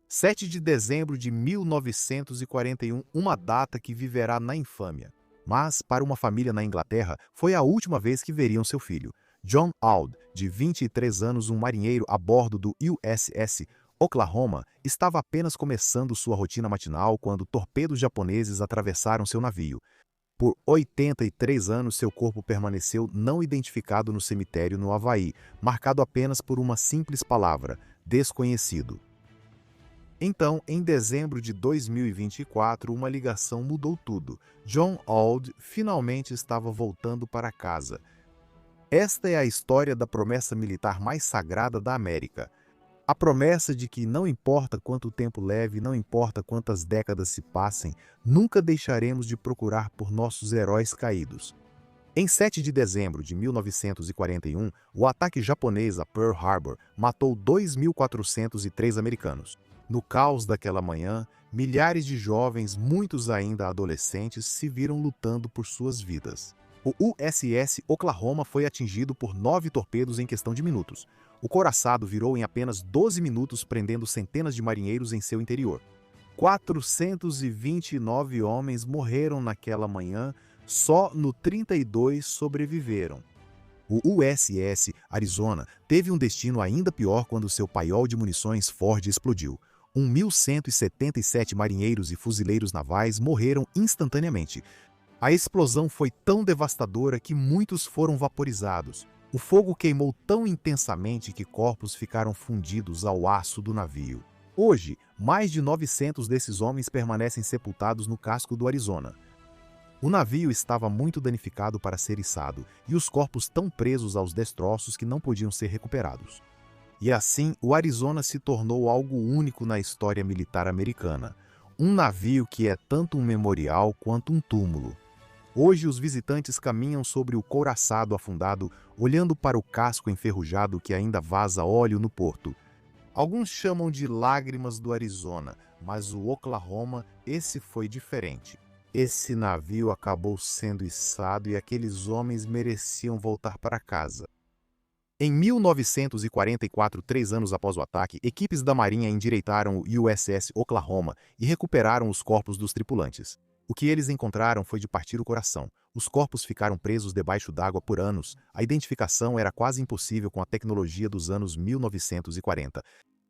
7 de dezembro de 1941, uma data que viverá na infâmia. Mas, para uma família na Inglaterra, foi a última vez que veriam seu filho. John Auld, de 23 anos, um marinheiro a bordo do USS Oklahoma, estava apenas começando sua rotina matinal quando torpedos japoneses atravessaram seu navio. Por 83 anos, seu corpo permaneceu não identificado no cemitério no Havaí, marcado apenas por uma simples palavra: desconhecido. Então, em dezembro de 2024, uma ligação mudou tudo. John Auld finalmente estava voltando para casa. Esta é a história da promessa militar mais sagrada da América. A promessa de que não importa quanto tempo leve, não importa quantas décadas se passem, nunca deixaremos de procurar por nossos heróis caídos. Em 7 de dezembro de 1941, o ataque japonês a Pearl Harbor matou 2.403 americanos. No caos daquela manhã, milhares de jovens, muitos ainda adolescentes, se viram lutando por suas vidas. O USS Oklahoma foi atingido por 9 torpedos em questão de minutos. O couraçado virou em apenas 12 minutos, prendendo centenas de marinheiros em seu interior. 429 homens morreram naquela manhã, só no 32 sobreviveram. O USS Arizona teve um destino ainda pior quando seu paiol de munições Ford explodiu. 1.177 marinheiros e fuzileiros navais morreram instantaneamente. A explosão foi tão devastadora que muitos foram vaporizados. O fogo queimou tão intensamente que corpos ficaram fundidos ao aço do navio. Hoje, mais de 900 desses homens permanecem sepultados no casco do Arizona. O navio estava muito danificado para ser içado, e os corpos tão presos aos destroços que não podiam ser recuperados. E assim, o Arizona se tornou algo único na história militar americana. Um navio que é tanto um memorial quanto um túmulo. Hoje, os visitantes caminham sobre o couraçado afundado, olhando para o casco enferrujado que ainda vaza óleo no porto. Alguns chamam de lágrimas do Arizona, mas o Oklahoma, esse foi diferente. Esse navio acabou sendo içado e aqueles homens mereciam voltar para casa. Em 1944, 3 anos após o ataque, equipes da Marinha endireitaram o USS Oklahoma e recuperaram os corpos dos tripulantes. O que eles encontraram foi de partir o coração. Os corpos ficaram presos debaixo d'água por anos. A identificação era quase impossível com a tecnologia dos anos 1940.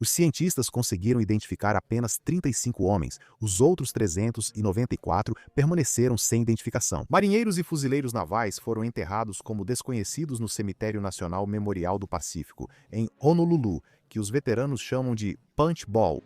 Os cientistas conseguiram identificar apenas 35 homens, os outros 394 permaneceram sem identificação. Marinheiros e fuzileiros navais foram enterrados como desconhecidos no Cemitério Nacional Memorial do Pacífico, em Honolulu, que os veteranos chamam de Punch Bowl.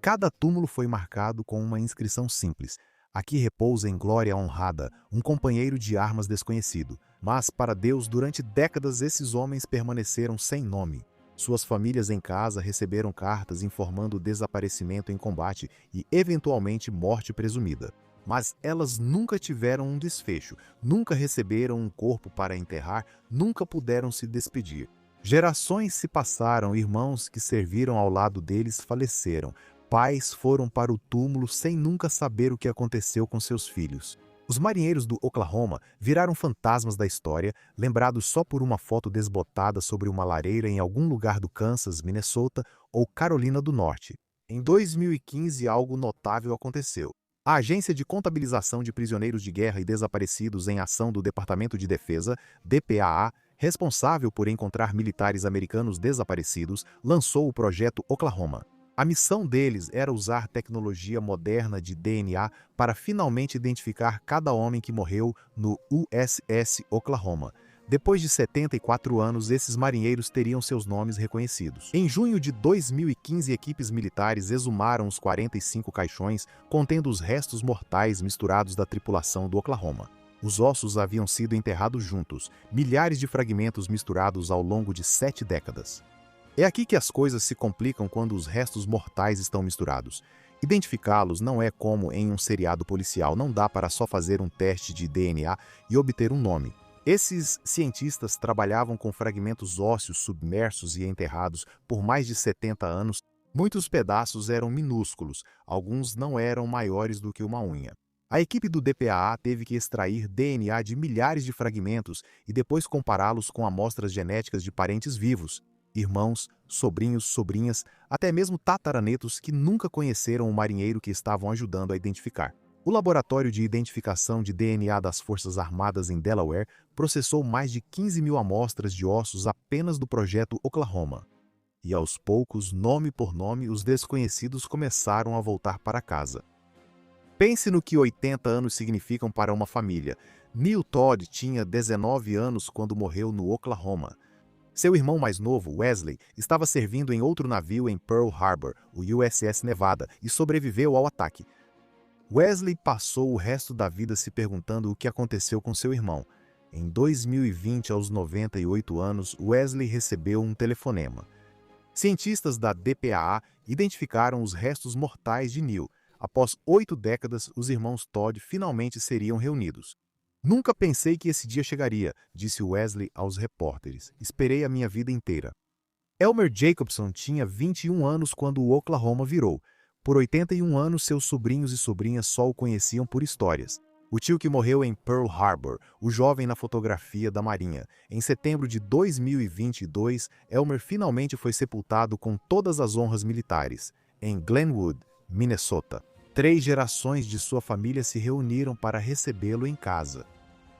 Cada túmulo foi marcado com uma inscrição simples: aqui repousa em glória honrada um companheiro de armas desconhecido. Mas, para Deus, durante décadas esses homens permaneceram sem nome. Suas famílias em casa receberam cartas informando desaparecimento em combate e, eventualmente, morte presumida. Mas elas nunca tiveram um desfecho, nunca receberam um corpo para enterrar, nunca puderam se despedir. Gerações se passaram, irmãos que serviram ao lado deles faleceram, pais foram para o túmulo sem nunca saber o que aconteceu com seus filhos. Os marinheiros do Oklahoma viraram fantasmas da história, lembrados só por uma foto desbotada sobre uma lareira em algum lugar do Kansas, Minnesota ou Carolina do Norte. Em 2015, algo notável aconteceu. A Agência de Contabilização de Prisioneiros de Guerra e Desaparecidos em Ação do Departamento de Defesa, DPAA, responsável por encontrar militares americanos desaparecidos, lançou o Projeto Oklahoma. A missão deles era usar tecnologia moderna de DNA para finalmente identificar cada homem que morreu no USS Oklahoma. Depois de 74 anos, esses marinheiros teriam seus nomes reconhecidos. Em junho de 2015, equipes militares exumaram os 45 caixões contendo os restos mortais misturados da tripulação do Oklahoma. Os ossos haviam sido enterrados juntos, milhares de fragmentos misturados ao longo de 7 décadas. É aqui que as coisas se complicam quando os restos mortais estão misturados. Identificá-los não é como em um seriado policial, não dá para só fazer um teste de DNA e obter um nome. Esses cientistas trabalhavam com fragmentos ósseos submersos e enterrados por mais de 70 anos. Muitos pedaços eram minúsculos, alguns não eram maiores do que uma unha. A equipe do DPAA teve que extrair DNA de milhares de fragmentos e depois compará-los com amostras genéticas de parentes vivos. irmãos, sobrinhos, sobrinhas, até mesmo tataranetos que nunca conheceram o marinheiro que estavam ajudando a identificar. O Laboratório de Identificação de DNA das Forças Armadas em Delaware processou mais de 15 mil amostras de ossos apenas do projeto Oklahoma. E aos poucos, nome por nome, os desconhecidos começaram a voltar para casa. Pense no que 80 anos significam para uma família. Neil Todd tinha 19 anos quando morreu no Oklahoma. Seu irmão mais novo, Wesley, estava servindo em outro navio em Pearl Harbor, o USS Nevada, e sobreviveu ao ataque. Wesley passou o resto da vida se perguntando o que aconteceu com seu irmão. Em 2020, aos 98 anos, Wesley recebeu um telefonema. Cientistas da DPAA identificaram os restos mortais de Neil. Após 8 décadas, os irmãos Todd finalmente seriam reunidos. Nunca pensei que esse dia chegaria, disse Wesley aos repórteres. Esperei a minha vida inteira. Elmer Jacobson tinha 21 anos quando o Oklahoma virou. Por 81 anos, seus sobrinhos e sobrinhas só o conheciam por histórias. O tio que morreu em Pearl Harbor, o jovem na fotografia da Marinha. Em setembro de 2022, Elmer finalmente foi sepultado com todas as honras militares, em Glenwood, Minnesota. 3 gerações de sua família se reuniram para recebê-lo em casa.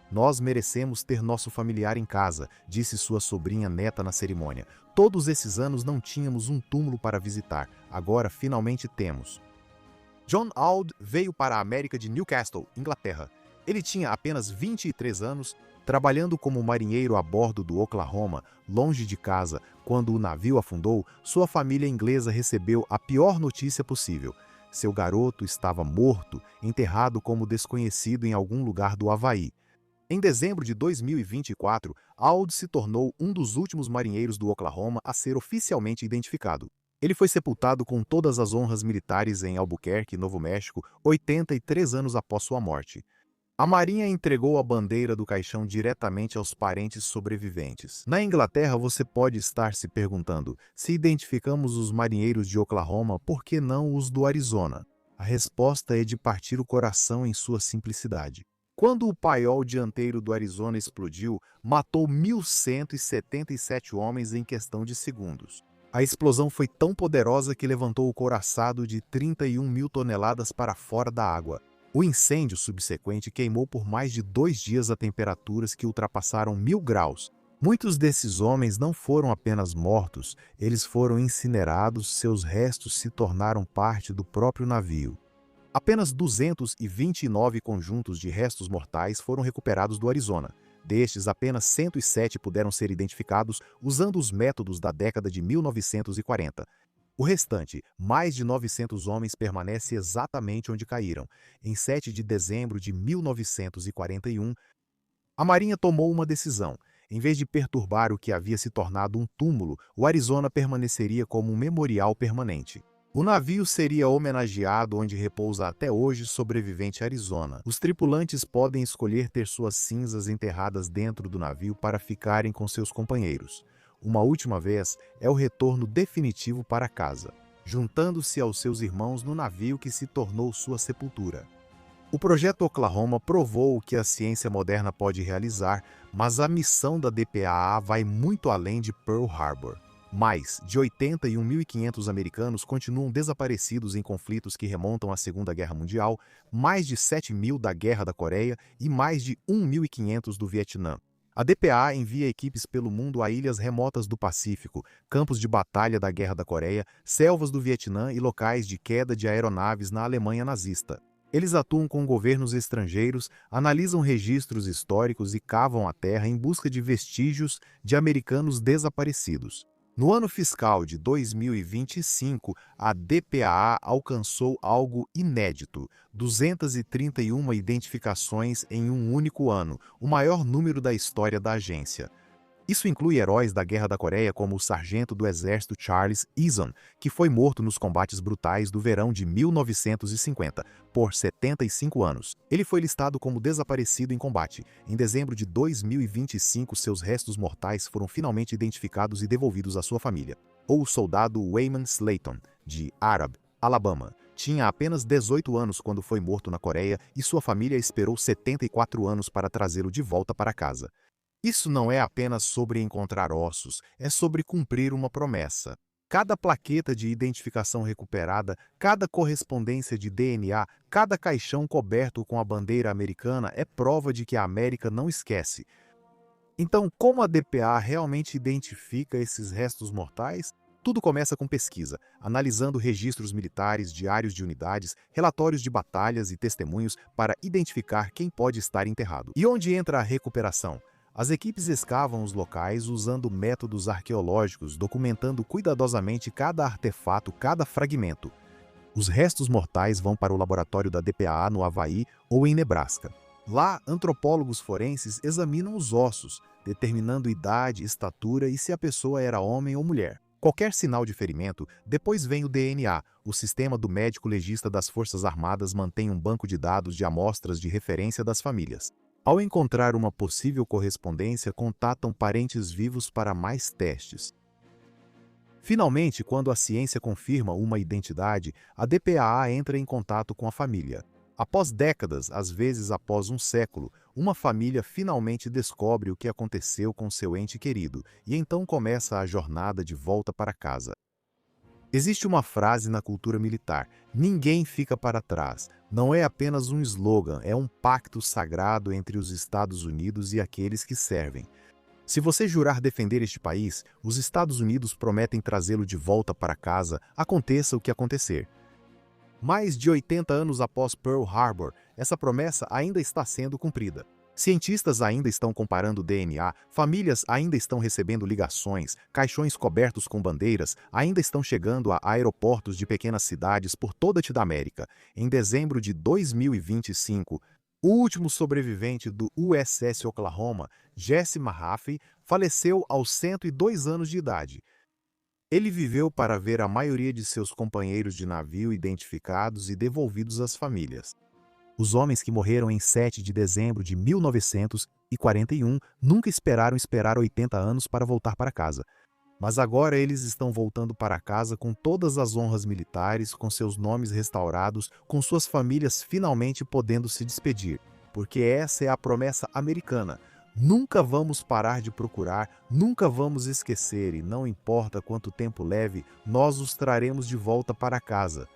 Nós merecemos ter nosso familiar em casa, disse sua sobrinha neta na cerimônia. Todos esses anos não tínhamos um túmulo para visitar, agora finalmente temos. John Auld veio para a América de Newcastle, Inglaterra. Ele tinha apenas 23 anos, trabalhando como marinheiro a bordo do Oklahoma, longe de casa. Quando o navio afundou, sua família inglesa recebeu a pior notícia possível. Seu garoto estava morto, enterrado como desconhecido em algum lugar do Havaí. Em dezembro de 2024, Auld se tornou um dos últimos marinheiros do Oklahoma a ser oficialmente identificado. Ele foi sepultado com todas as honras militares em Albuquerque, Novo México, 83 anos após sua morte. A Marinha entregou a bandeira do caixão diretamente aos parentes sobreviventes. Na Inglaterra, você pode estar se perguntando, se identificamos os marinheiros de Oklahoma, por que não os do Arizona? A resposta é de partir o coração em sua simplicidade. Quando o paiol dianteiro do Arizona explodiu, matou 1.177 homens em questão de segundos. A explosão foi tão poderosa que levantou o couraçado de 31 mil toneladas para fora da água. O incêndio subsequente queimou por mais de 2 dias a temperaturas que ultrapassaram 1000 graus. Muitos desses homens não foram apenas mortos, eles foram incinerados, seus restos se tornaram parte do próprio navio. Apenas 229 conjuntos de restos mortais foram recuperados do Arizona. Destes, apenas 107 puderam ser identificados usando os métodos da década de 1940. O restante, mais de 900 homens, permanece exatamente onde caíram. Em 7 de dezembro de 1941, a Marinha tomou uma decisão. Em vez de perturbar o que havia se tornado um túmulo, o Arizona permaneceria como um memorial permanente. O navio seria homenageado onde repousa até hoje sobrevivente Arizona. Os tripulantes podem escolher ter suas cinzas enterradas dentro do navio para ficarem com seus companheiros. Uma última vez, é o retorno definitivo para casa, juntando-se aos seus irmãos no navio que se tornou sua sepultura. O projeto Oklahoma provou o que a ciência moderna pode realizar, mas a missão da DPAA vai muito além de Pearl Harbor. Mais de 81.500 americanos continuam desaparecidos em conflitos que remontam à Segunda Guerra Mundial, mais de 7.000 da Guerra da Coreia e mais de 1.500 do Vietnã. A DPA envia equipes pelo mundo a ilhas remotas do Pacífico, campos de batalha da Guerra da Coreia, selvas do Vietnã e locais de queda de aeronaves na Alemanha nazista. Eles atuam com governos estrangeiros, analisam registros históricos e cavam a terra em busca de vestígios de americanos desaparecidos. No ano fiscal de 2025, a DPAA alcançou algo inédito: 231 identificações em um único ano, o maior número da história da agência. Isso inclui heróis da Guerra da Coreia como o sargento do exército Charles Eason, que foi morto nos combates brutais do verão de 1950, por 75 anos. Ele foi listado como desaparecido em combate. Em dezembro de 2025, seus restos mortais foram finalmente identificados e devolvidos à sua família. Ou o soldado Wayman Slayton, de Arab, Alabama. Tinha apenas 18 anos quando foi morto na Coreia e sua família esperou 74 anos para trazê-lo de volta para casa. Isso não é apenas sobre encontrar ossos, é sobre cumprir uma promessa. Cada plaqueta de identificação recuperada, cada correspondência de DNA, cada caixão coberto com a bandeira americana é prova de que a América não esquece. Então, como a DPA realmente identifica esses restos mortais? Tudo começa com pesquisa, analisando registros militares, diários de unidades, relatórios de batalhas e testemunhos para identificar quem pode estar enterrado. E onde entra a recuperação? As equipes escavam os locais usando métodos arqueológicos, documentando cuidadosamente cada artefato, cada fragmento. Os restos mortais vão para o laboratório da DPA no Havaí ou em Nebraska. Lá, antropólogos forenses examinam os ossos, determinando idade, estatura e se a pessoa era homem ou mulher. Qualquer sinal de ferimento, depois vem o DNA. O sistema do médico legista das Forças Armadas mantém um banco de dados de amostras de referência das famílias. Ao encontrar uma possível correspondência, contatam parentes vivos para mais testes. Finalmente, quando a ciência confirma uma identidade, a DPAA entra em contato com a família. Após décadas, às vezes após um século, uma família finalmente descobre o que aconteceu com seu ente querido e então começa a jornada de volta para casa. Existe uma frase na cultura militar: ninguém fica para trás. Não é apenas um slogan, é um pacto sagrado entre os Estados Unidos e aqueles que servem. Se você jurar defender este país, os Estados Unidos prometem trazê-lo de volta para casa, aconteça o que acontecer. Mais de 80 anos após Pearl Harbor, essa promessa ainda está sendo cumprida. Cientistas ainda estão comparando DNA, famílias ainda estão recebendo ligações, caixões cobertos com bandeiras ainda estão chegando a aeroportos de pequenas cidades por toda a América. Em dezembro de 2025, o último sobrevivente do USS Oklahoma, Jesse Mahaffey, faleceu aos 102 anos de idade. Ele viveu para ver a maioria de seus companheiros de navio identificados e devolvidos às famílias. Os homens que morreram em 7 de dezembro de 1941 nunca esperar 80 anos para voltar para casa. Mas agora eles estão voltando para casa com todas as honras militares, com seus nomes restaurados, com suas famílias finalmente podendo se despedir. Porque essa é a promessa americana. Nunca vamos parar de procurar, nunca vamos esquecer e não importa quanto tempo leve, nós os traremos de volta para casa.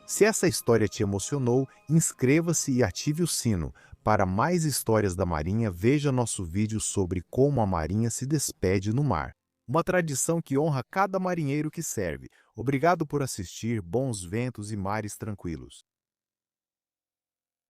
Se essa história te emocionou, inscreva-se e ative o sino. Para mais histórias da Marinha, veja nosso vídeo sobre como a Marinha se despede no mar. Uma tradição que honra cada marinheiro que serve. Obrigado por assistir, bons ventos e mares tranquilos.